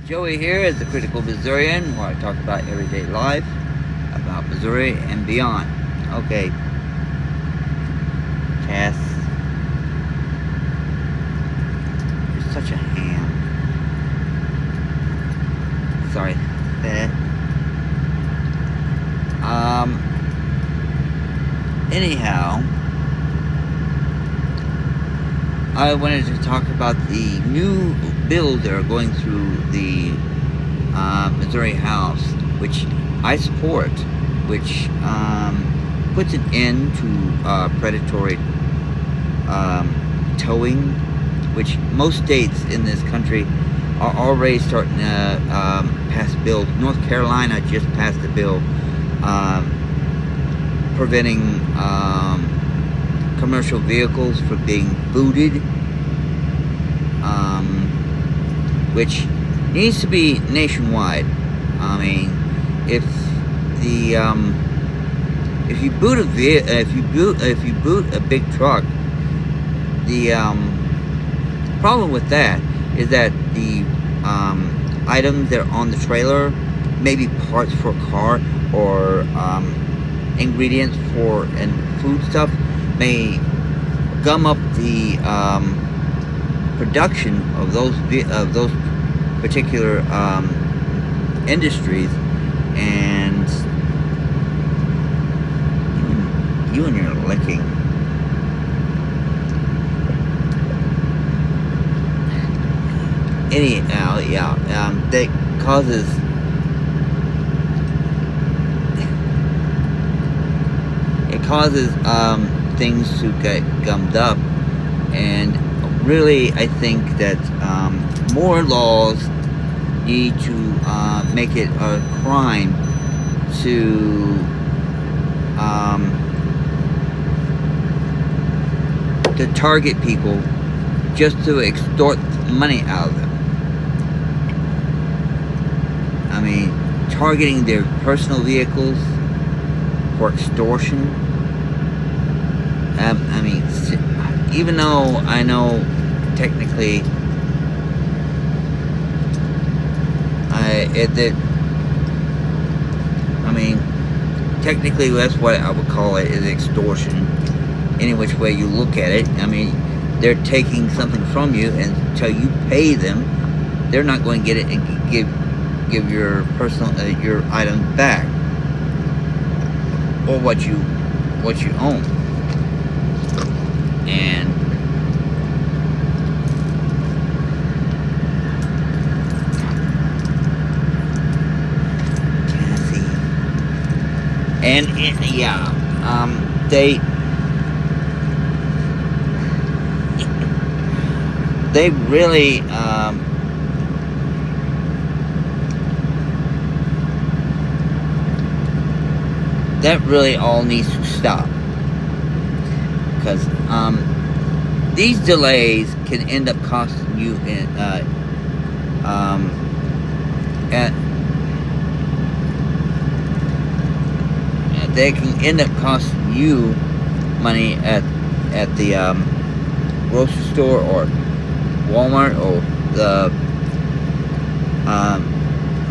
Joey here is the Critical Missourian, where I talk about everyday life, about Missouri and beyond. Okay, Cass, you're such a ham. Sorry, that. Anyhow, I wanted to talk about the new bills that are going through the Missouri House, which I support, which puts an end to predatory towing, which most states in this country are already starting to pass bills. North Carolina just passed a bill preventing commercial vehicles from being booted, which needs to be nationwide. I mean, if you boot a big truck, the problem with that is that the items that are on the trailer, maybe parts for a car or ingredients for and food stuff, may gum up the production of those particular industries, and you and your licking. Anyhow, yeah, that causes things to get gummed up, and really I think that more laws need to make it a crime to target people just to extort money out of them. I mean, targeting their personal vehicles for extortion. I mean, even though I know technically technically that's what I would call it, is extortion, any which way you look at it. I mean, they're taking something from you, and until you pay them, they're not going to get it and give your personal your item back, or what you own. And Cassie, and yeah, they really that really all needs to stop, because these delays can end up costing you they can end up costing you money at the grocery store or Walmart, or the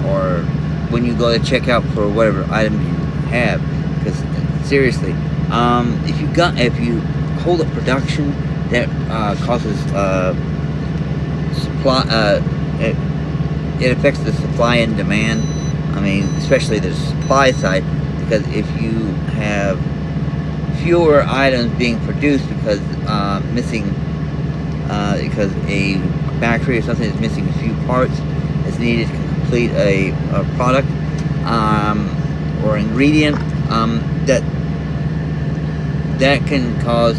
or when you go to check out for whatever item you have. Because seriously, if you hold up production, that causes supply. It affects the supply and demand. I mean, especially the supply side, because if you have fewer items being produced because because a factory or something is missing a few parts that's needed to complete a product or ingredient, that can cause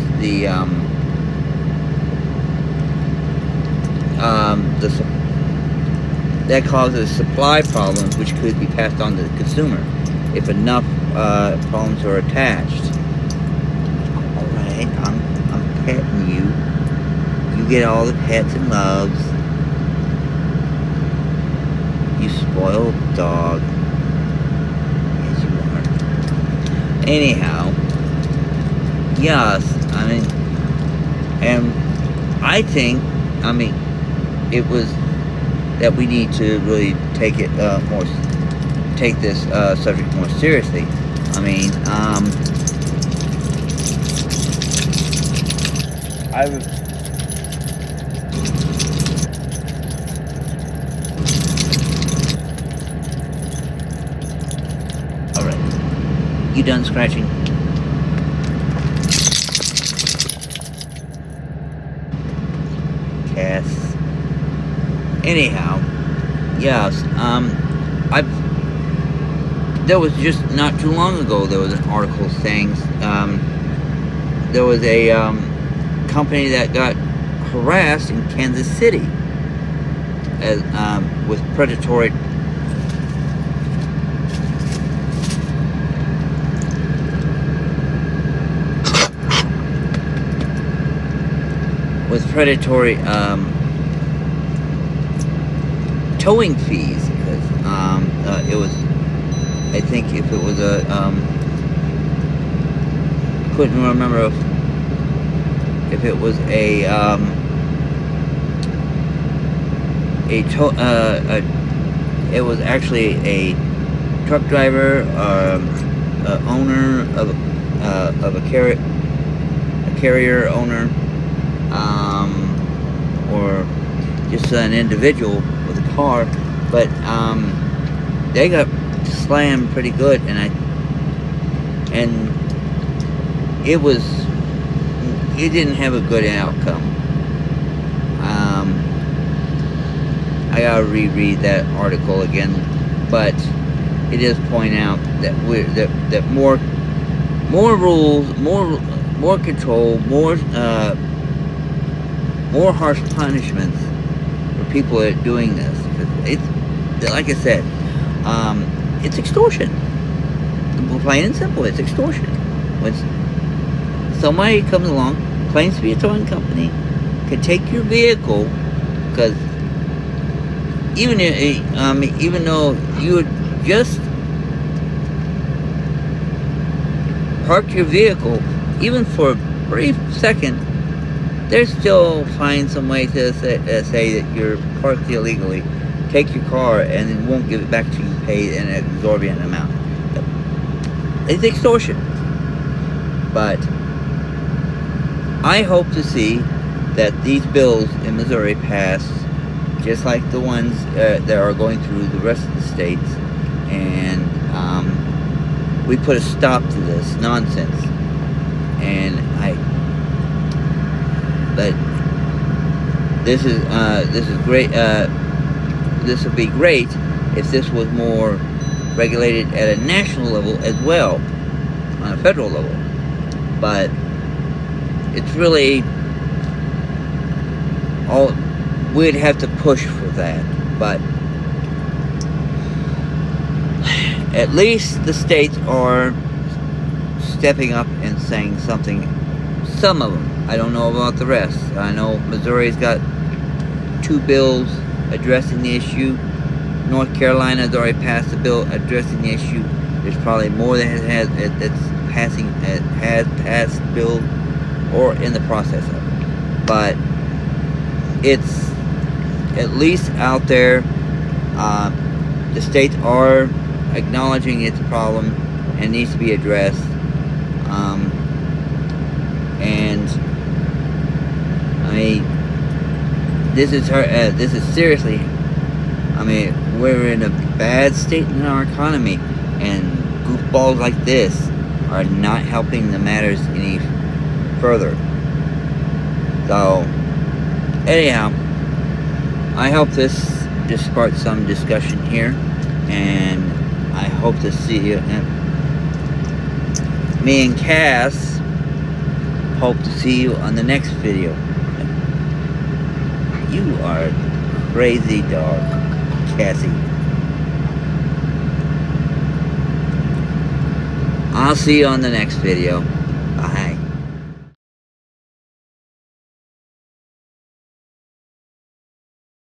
that causes supply problems, which could be passed on to the consumer if enough problems are attached. All right, I'm petting you. You get all the pets and loves. You spoiled dog. Yes, you are. Anyhow, yes, I mean, and I think, it was that we need to really take it take this subject more seriously. I mean, all right, you done scratching? Cass. Anyhow, yes, there was just not too long ago, there was an article saying there was a company that got harassed in Kansas City as, with predatory towing fees, because it was, I think if it was a couldn't remember if it was it was actually a truck driver, owner of a carrier owner, or just an individual with a car, but they got slammed pretty good, and it didn't have a good outcome. I gotta reread that article again, but it does point out that that more rules, more control, more harsh punishments for people that are doing this. It's like I said, it's extortion. Plain and simple, it's extortion. When somebody comes along, claims to be a towing company, can take your vehicle, because even though you would just park your vehicle, even for a brief second, they're still find some way to say that you're parked illegally, take your car, and then won't give it back to you, pay an exorbitant amount. It's extortion. But I hope to see that these bills in Missouri pass just like the ones that are going through the rest of the states, and we put a stop to this nonsense. But this is great. This would be great if this was more regulated at a national level as well, on a federal level. But it's really all, we'd have to push for that. But at least the states are stepping up and saying something. Some of them. I don't know about the rest. I know Missouri's got 2 bills addressing the issue. North Carolina has already passed a bill addressing the issue. There's probably more that has passed bill or in the process of it. But it's at least out there. The states are acknowledging it's a problem and needs to be addressed. And I mean, this is seriously. I mean, we're in a bad state in our economy, and goofballs like this are not helping the matters any further. So, anyhow, I hope this just sparked some discussion here, and I hope to see you. Me and Cass hope to see you on the next video. You are a crazy dog, Cassie. I'll see you on the next video.